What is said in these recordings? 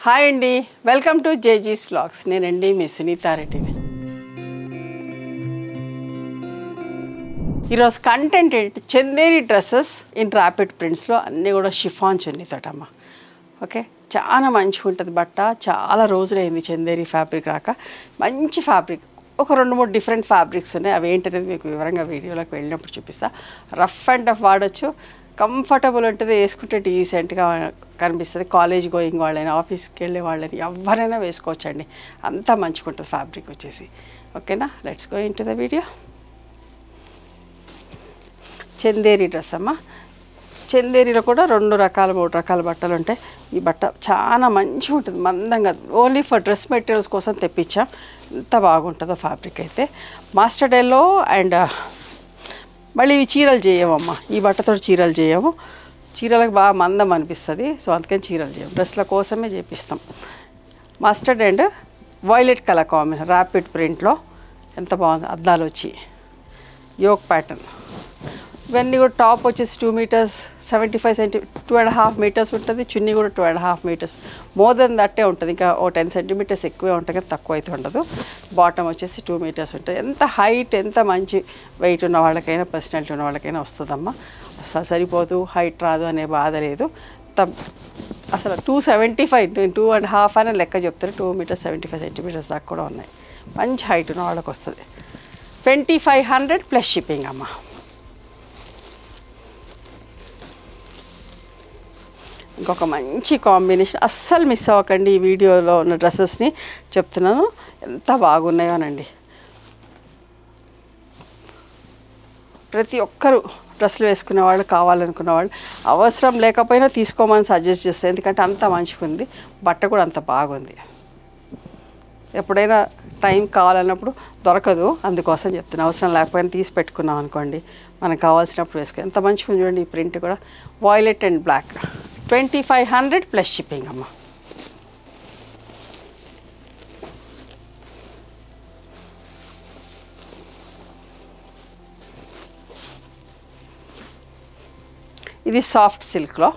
Hi అండి, welcome to జేజీస్ vlogs. నేనండి మీ సునీతా రెడ్డిని. ఈరోజు కంటెంట్ ఏంటి, చందేరి డ్రెస్సెస్ ఇన్ ర్యాపిడ్ ప్రింట్స్లో అన్నీ కూడా షిఫాన్ చున్నీతోటమ్మ. ఓకే, చాలా మంచిగా ఉంటుంది బట్ట. చాలా రోజులైంది చందేరి ఫ్యాబ్రిక్ రాక. మంచి ఫ్యాబ్రిక్, ఒక 2-3 డిఫరెంట్ ఫ్యాబ్రిక్స్ ఉన్నాయి. అవి ఏంటనేది మీకు వివరంగా వీడియోలోకి వెళ్ళినప్పుడు చూపిస్తా. రఫ్ అండ్ టఫ్ వాడచ్చు, కంఫర్టబుల్ ఉంటుంది, వేసుకుంటే డీసెంట్గా కనిపిస్తుంది. కాలేజ్ గోయింగ్ వాళ్ళైనా, ఆఫీస్కి వెళ్ళే వాళ్ళని ఎవరైనా వేసుకోవచ్చండి. అంతా మంచిగా ఉంటుంది ఫ్యాబ్రిక్ వచ్చేసి. ఓకేనా, let's go in to the video. Chanderi dress అమ్మ. చందేరిలో కూడా 2 రకాల 3 రకాల బట్టలు ఉంటాయి. ఈ బట్ట చాలా మంచిగా ఉంటుంది, మందంగా. ఓన్లీ ఫర్ డ్రెస్ మెటీరియల్స్ కోసం తెప్పించాం. ఎంత బాగుంటుందో ఫ్యాబ్రిక్ అయితే. మాస్టర్డ్ ఎల్లో అండ్ మళ్ళీ ఇవి చీరలు చేయమమ్మ. ఈ బట్టతో చీరలు చేయము, చీరలకు బాగా మందం అనిపిస్తుంది. సో అందుకని చీరలు చేయము, డ్రెస్ల కోసమే చేపిస్తాం. Mustard and violet colour combination rapid ప్రింట్లో ఎంత బాగుంది. అద్దాలు వచ్చి యోక్ ప్యాటర్న్. ఇవన్నీ కూడా టాప్ వచ్చేసి 2 meters 75 centimeters 2.5 meters ఉంటుంది. చున్నీ కూడా 2.5 meters. మోర్ దెన్ దట్టే ఉంటుంది, ఇంకా 10 centimeters ఎక్కువే ఉంటుంది కానీ తక్కువ అయితే ఉండదు. బాటమ్ వచ్చేసి 2 meters ఉంటుంది. ఎంత హైట్, ఎంత మంచి వెయిట్ ఉన్న వాళ్ళకైనా, పర్సనాలిటీ ఉన్న వాళ్ళకైనా వస్తుందమ్మా. అసలు సరిపోదు, హైట్ రాదు అనే బాధ లేదు. అసలు 275, నేను 2.5 అని లెక్క చెప్తాను. 2 meters 75 centimeters దాకా కూడా ఉన్నాయి. మంచి హైట్ ఉన్న వాళ్ళకి వస్తుంది. 2500 ప్లస్ షిప్పింగ్ అమ్మ. ఇంకొక మంచి కాంబినేషన్, అస్సలు మిస్ అవ్వకండి. ఈ వీడియోలో ఉన్న డ్రెస్సెస్ని చెప్తున్నాను, ఎంత బాగున్నాయోనండి. ప్రతి ఒక్కరు డ్రెస్సులు వేసుకునే వాళ్ళు, కావాలనుకున్న వాళ్ళు, అవసరం లేకపోయినా తీసుకోమని సజెస్ట్ చేస్తాను. ఎందుకంటే అంత మంచిగా ఉంది, బట్ట కూడా అంత బాగుంది. ఎప్పుడైనా టైం కావాలన్నప్పుడు దొరకదు, అందుకోసం చెప్తున్నా. అవసరం లేకపోయినా తీసి పెట్టుకున్నాం అనుకోండి, మనకు కావాల్సినప్పుడు వేసుకో. ఎంత మంచిగా చూడండి. ఈ ప్రింట్ కూడా violet and black. 2500 plus shipping అమ్మ. ఇది సాఫ్ట్ సిల్క్లో.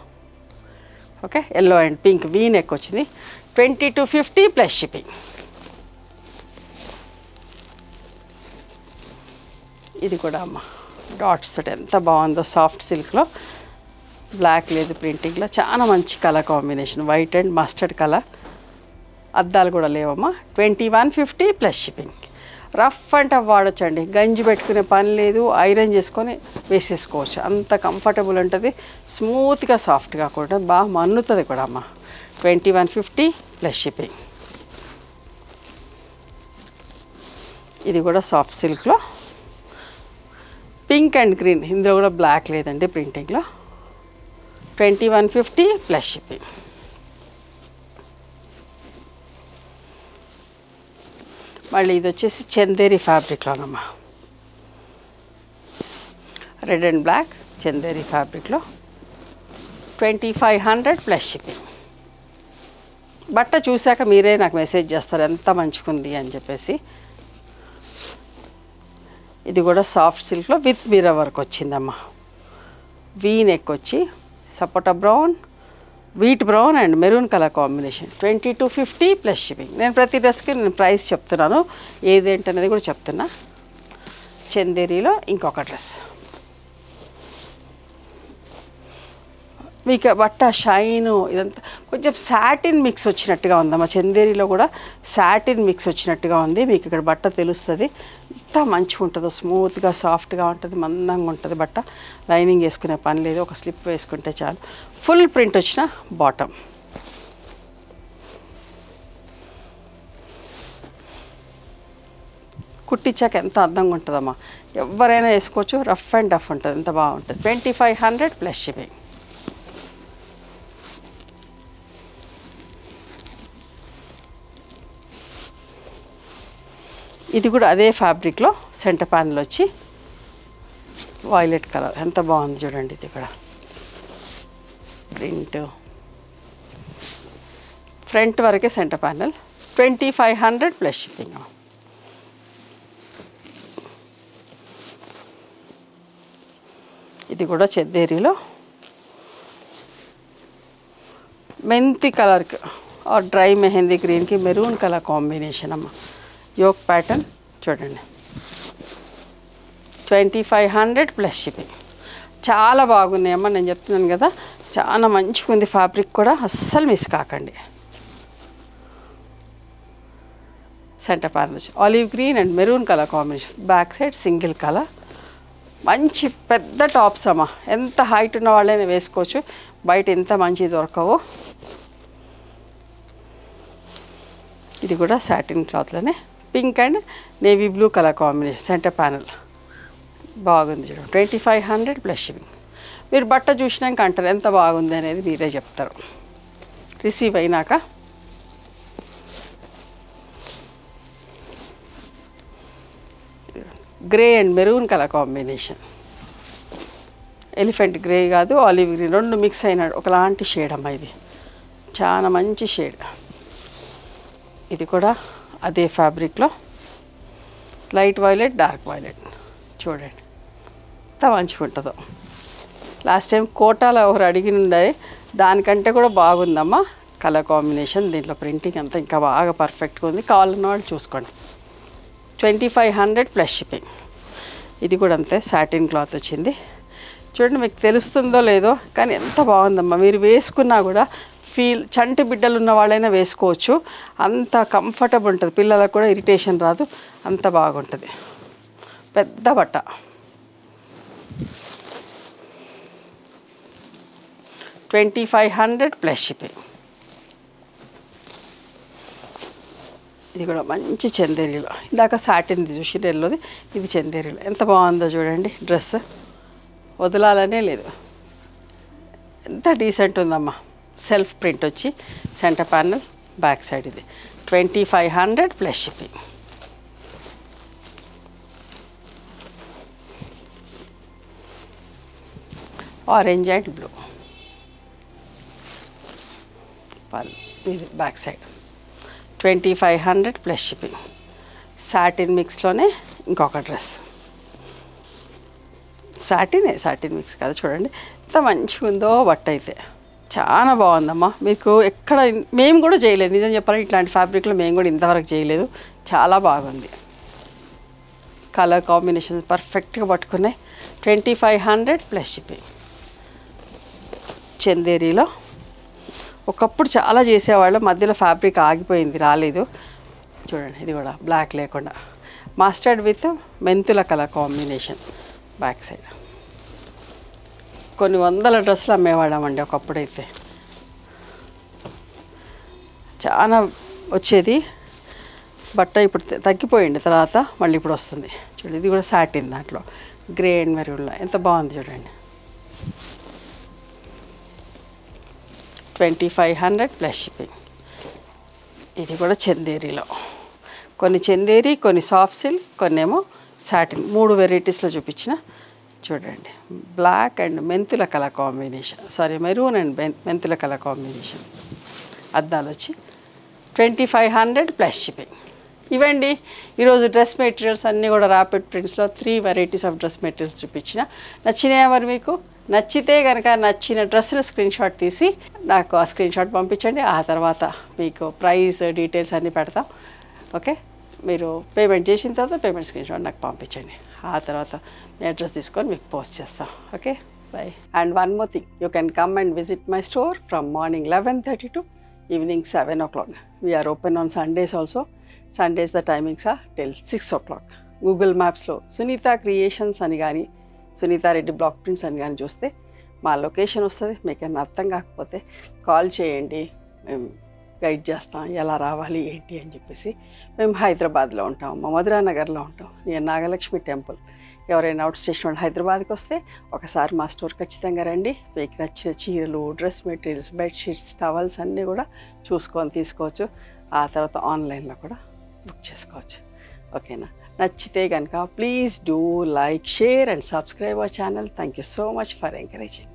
Okay, yellow and pink V neck వచ్చింది. 2250 ప్లస్ షిప్పింగ్. ఇది కూడా అమ్మ డాట్స్ తోటి ఎంత బాగుందో, సాఫ్ట్ సిల్క్లో. బ్లాక్ లేదు ప్రింటింగ్లో, చాలా మంచి colour combination, white and mustard colour. అద్దాలు కూడా లేవమ్మా. 2150 plus shipping. Rough and tough వాడచ్చండి, గంజి పెట్టుకునే పని లేదు, ఐరన్ చేసుకొని వేసేసుకోవచ్చు. అంత కంఫర్టబుల్ ఉంటుంది, స్మూత్గా సాఫ్ట్గా కూడా బాగా మన్నుతుంది కూడా అమ్మ. 2150 ప్లస్ షిప్పింగ్. ఇది కూడా సాఫ్ట్ సిల్క్లో, పింక్ అండ్ గ్రీన్. ఇందులో కూడా బ్లాక్ లేదండి ప్రింటింగ్లో. 2150 ప్లస్ షిప్పింగ్. మళ్ళీ ఇది వచ్చేసి చందేరి ఫ్యాబ్రిక్లోనమ్మా. రెడ్ అండ్ బ్లాక్ చందేరి ఫ్యాబ్రిక్లో. 2500 ప్లస్ షిప్పింగ్. బట్ట చూశాక మీరే నాకు మెసేజ్ చేస్తారు ఎంత మంచిగుంది అని చెప్పేసి. ఇది కూడా సాఫ్ట్ సిల్క్లో విత్ మిర్రర్ వర్క్ వచ్చిందమ్మా. వీ నెక్ వచ్చి సపోటా brown, wheat brown and maroon colour combination. 2250 plus shipping. నేను ప్రతి డ్రెస్కి నేను ప్రైస్ చెప్తున్నాను, ఏదేంటనేది కూడా చెప్తున్నా. చందేరిలో ఇంకొక డ్రెస్. మీకు బట్ట షైను ఇదంతా కొంచెం సాటిన్ మిక్స్ వచ్చినట్టుగా ఉందమ్మా. చందేరిలో కూడా సాటిన్ మిక్స్ వచ్చినట్టుగా ఉంది. మీకు ఇక్కడ బట్ట తెలుస్తుంది ఎంత మంచిగా ఉంటుందో. స్మూత్గా సాఫ్ట్గా ఉంటుంది, మందంగా ఉంటుంది బట్ట. లైనింగ్ వేసుకునే పని లేదు, ఒక స్లిప్ వేసుకుంటే చాలు. ఫుల్ ప్రింట్ వచ్చిన బాటమ్. కుట్టించాక ఎంత అందంగా ఉంటుందమ్మా. ఎవరైనా వేసుకోవచ్చు, రఫ్ అండ్ టఫ్ ఉంటుంది, ఎంత బాగుంటుంది. 2500 ప్లస్ షిప్పింగ్. ఇది కూడా అదే ఫ్యాబ్రిక్లో సెంటర్ ప్యానల్ వచ్చి వాయిలెట్ కలర్, ఎంత బాగుంది చూడండి. ఇది కూడా ప్రింట్ ఫ్రంట్ వరకే సెంటర్ ప్యానల్. 2500 plus shipping. ఇది కూడా చందేరిలో మెంతి కలర్కి ఆర్ డ్రై మెహందీ గ్రీన్కి మెరూన్ కలర్ కాంబినేషన్ అమ్మ. యోక్ ప్యాటర్న్ చూడండి. 2500 ప్లస్ షిప్పింగ్. చాలా బాగున్నాయి అమ్మ, నేను చెప్తున్నాను కదా, చాలా మంచిగా ఉంది ఫ్యాబ్రిక్ కూడా, అస్సలు మిస్ కాకండి. సెంటర్ ప్యానల్ వచ్చి olive green and maroon colour combination. Back side single colour. మంచి పెద్ద టాప్స్ అమ్మ, ఎంత హైట్ ఉన్న వాళ్ళైనా వేసుకోవచ్చు, బయట ఎంత మంచి దొరకవో. ఇది కూడా సాటిన్ క్లాత్లోనే pink and navy blue colour combination. Centre panel బాగుంది చూడండి. 2500 ప్లస్ షిప్పింగ్. మీరు బట్ట చూసినాక అంటారు ఎంత బాగుంది అనేది, మీరే చెప్తారు రిసీవ్ అయినాక. Grey and maroon colour combination. Elephant grey కాదు, ఆలివ్ గ్రీన్, రెండు మిక్స్ అయిన ఒకలాంటి షేడ్ అమ్మ. ఇది చాలా మంచి షేడ్. ఇది కూడా అదే ఫ్యాబ్రిక్లో లైట్ వైలెట్, డార్క్ వైలెట్ చూడండి ఎంత మంచిగా ఉంటుందో. లాస్ట్ టైం కోటాలో ఎవరు అడిగి ఉండే, దానికంటే కూడా బాగుందమ్మా కలర్ కాంబినేషన్. దీంట్లో ప్రింటింగ్ అంతా ఇంకా బాగా పర్ఫెక్ట్గా ఉంది. కావాలన్న వాళ్ళు చూసుకోండి. 2500 ప్లస్ షిప్పింగ్. ఇది కూడా అంతే సాటిన్ క్లాత్ వచ్చింది. చూడండి మీకు తెలుస్తుందో లేదో కానీ ఎంత బాగుందమ్మా. మీరు వేసుకున్నా కూడా చంటి బిడ్డలు ఉన్న వాళ్ళైనా వేసుకోవచ్చు, అంత కంఫర్టబుల్ ఉంటుంది. పిల్లలకు కూడా ఇరిటేషన్ రాదు, అంత బాగుంటుంది. పెద్ద బట్ట. 2500 ప్లస్ షిప్పింగ్. ఇది కూడా మంచి చందేరిలో. ఇందాక సాటిన్ది చూసి ఎల్లోది, ఇది చందేరిలో. ఎంత బాగుందో చూడండి. డ్రెస్ వదలాలనే లేదు, ఎంత డీసెంట్ ఉందమ్మా. సెల్ఫ్ ప్రింట్ వచ్చి సెంటర్ ప్యానల్, బ్యాక్ సైడ్. ఇది 2500 plus shipping. Orange and blue పళ్ళు. ఇది back side. 2500 plus shipping. Satin మిక్స్లోనే ఇంకొక డ్రెస్. సాటిన్ మిక్స్ కాదు, చూడండి ఎంత మంచిగా ఉందో బట్ట అయితే. చాలా బాగుందమ్మా. మీకు ఎక్కడ మేము కూడా చేయలేదు, నిజం చెప్పాలి, ఇట్లాంటి ఫ్యాబ్రిక్లో మేము కూడా ఇంతవరకు చేయలేదు. చాలా బాగుంది. కలర్ కాంబినేషన్ పర్ఫెక్ట్గా పట్టుకున్నాయి. 2500 ప్లస్ షిప్పింగ్. చందేరీలో ఒకప్పుడు చాలా చేసేవాళ్ళు, మధ్యలో ఫ్యాబ్రిక్ ఆగిపోయింది, రాలేదు. చూడండి ఇది కూడా బ్లాక్ లేకుండా మస్టర్డ్ విత్ మెంతుల కలర్ కాంబినేషన్. బ్యాక్ సైడ్ కొన్ని వందల డ్రెస్సులు అమ్మేవాళ్ళమండి ఒకప్పుడైతే, చాలా వచ్చేది బట్ట. ఇప్పుడు తగ్గిపోయింది, తర్వాత మళ్ళీ ఇప్పుడు వస్తుంది. చూడండి ఇది కూడా సాటిన్, దాంట్లో గ్రే అండ్ మెరూన్లో ఎంత బాగుంది చూడండి. 2500 ప్లస్ షిప్పింగ్. ఇది కూడా చందేరీలో. కొన్ని చందేరి, కొన్ని సాఫ్ట్ సిల్క్, కొన్ని ఏమో సాటిన్. 3 వెరైటీస్లో చూపించిన. చూడండి బ్లాక్ అండ్ మెంతుల కలర్ కాంబినేషన్, మెరూన్ అండ్ మెంతుల కలర్ కాంబినేషన్. అద్దాలు వచ్చి 2500 ప్లస్ షిప్పింగ్. ఇవండి ఈరోజు డ్రెస్ మెటీరియల్స్ అన్నీ కూడా ర్యాపిడ్ ప్రింట్స్లో 3 వెరైటీస్ ఆఫ్ డ్రెస్ మెటీరియల్స్ చూపించిన. నచ్చినాయా మరి మీకు? నచ్చితే కనుక నచ్చిన డ్రెస్సులు స్క్రీన్ షాట్ తీసి నాకు ఆ స్క్రీన్ షాట్ పంపించండి. ఆ తర్వాత మీకు ప్రైస్ డీటెయిల్స్ అన్నీ పెడతాం. ఓకే, మీరు పేమెంట్ చేసిన తర్వాత పేమెంట్ స్క్రీన్ షాట్ నాకు పంపించండి. ఆ తర్వాత మీ అడ్రస్ తీసుకొని మీకు పోస్ట్ చేస్తాం. Okay, by. And one more thing, you can come and visit my store from morning 11:30 to evening 7 o'clock. We are open on Sundays also. Sundays the timings are till 6 o'clock. Google Mapsలో Sunita creations అని కానీ Sunitha Reddy block prints అని కానీ చూస్తే మా location వస్తుంది. మీకు ఏమైనా అర్థం కాకపోతే కాల్ చేయండి, మేము గైడ్ చేస్తాం ఎలా రావాలి ఏంటి అని చెప్పేసి. మేము హైదరాబాద్లో ఉంటాం, మధురా నగర్లో ఉంటాం, నేను నాగలక్ష్మి టెంపుల్. ఎవరైనా అవుట్ స్టేషన్ హైదరాబాద్కి వస్తే ఒకసారి మా స్టోర్ ఖచ్చితంగా రండి. మీకు నచ్చిన చీరలు, డ్రెస్ మెటీరియల్స్, బెడ్షీట్స్, టవల్స్ అన్నీ కూడా చూసుకొని తీసుకోవచ్చు. ఆ తర్వాత ఆన్లైన్లో కూడా బుక్ చేసుకోవచ్చు. ఓకేనా? నచ్చితే కనుక please do like, share and subscribe our channel. Thank you so much for encouraging.